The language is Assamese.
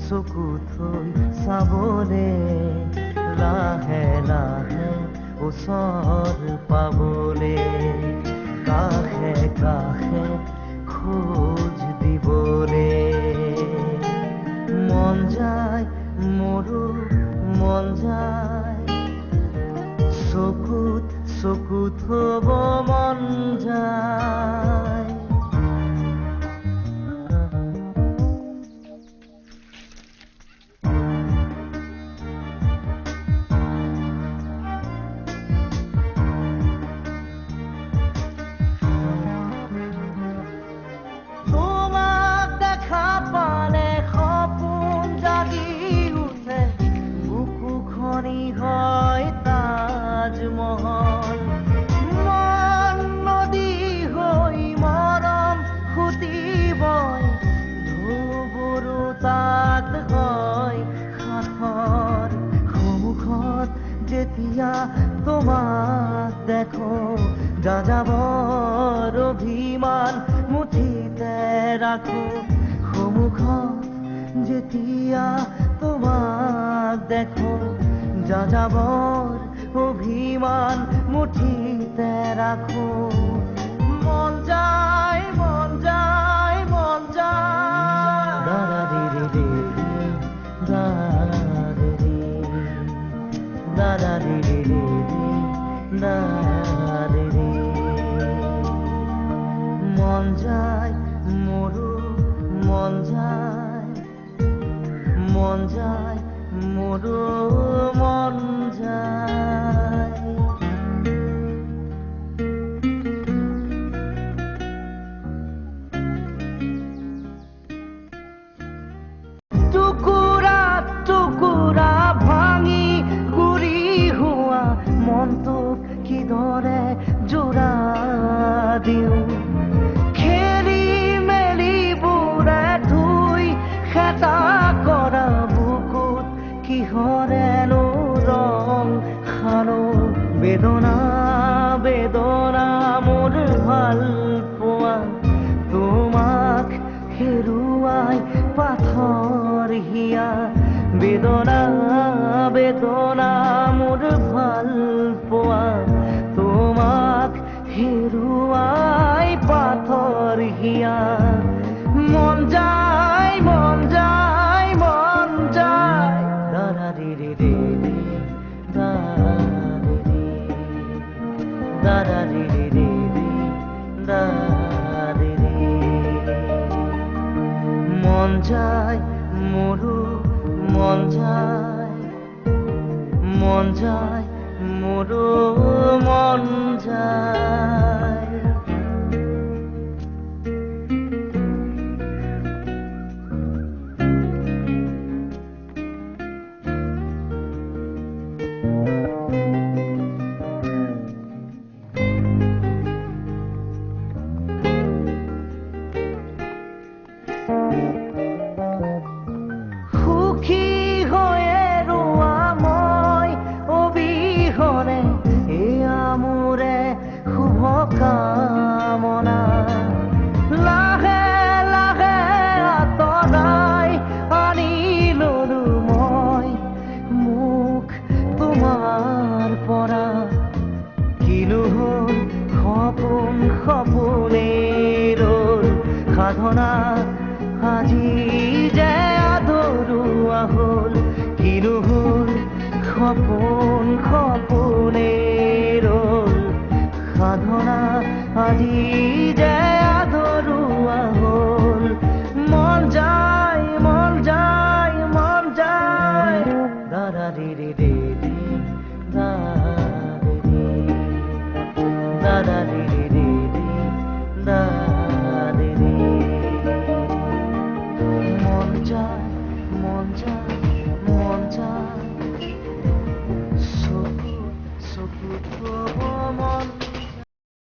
চকুত থৈ চাবলে লাহে লাহে ওচৰ পাবলে কাষে কাষে খোজ দিবলে মন যায় মোৰো মন যায় চকুত চকুত থব মন যায় তোমাক দেখো যাযাবৰ অভিমান মুঠিতে ৰাখো সন্মুখত যেতিয়া তোমাক দেখো যাযাবৰ অভিমান মুঠিতে ৰাখো মন যায় মন যায় মন যায় দাদা দিদি দিদি দাদা দিদি মন যায় মোৰো মন যায় মন যায় মোৰো মন যায় টুকুৰা টুকুৰা ভাঙি গুৰি হোৱা মনটোক কিদৰে জোৰা দিওঁ খেলি মেলিবোৰে ধুই খেতা কৰা বুকুত কিহৰেনো ৰং সানো বেদনা বেদনা মোৰ ভাল পোৱা তোমাক হেৰুৱাই পাথৰ হিয়া বেদনা বেদনা মোৰ ভাল পোৱা তোমাক হেৰুৱাই পাথৰ হিয়া মন যায় মন যায় মন যায় দাদা দিদি দিদি দাদা দিদি দিদি দাদি মন যায় মোৰো মন যায় মন যায় মোৰো মন যায় কামনা লাহে লাহে আঁতৰাই আনি ললো মই মুখ তোমাৰ পৰা কিনো হ'ল সপোন সপোনেৰ সাধনা আজি যে আধৰুৱা হ'ল কিনো হ'ল সপোন সপোনেৰ সাধনা আজি যে আধৰুৱা হ'ল মন যায় মন যায় মন যায় দাদা দিদি দিদি দাদা দিদি দিদি দাদি মন যায় মন যায় মন যায় চকু চকু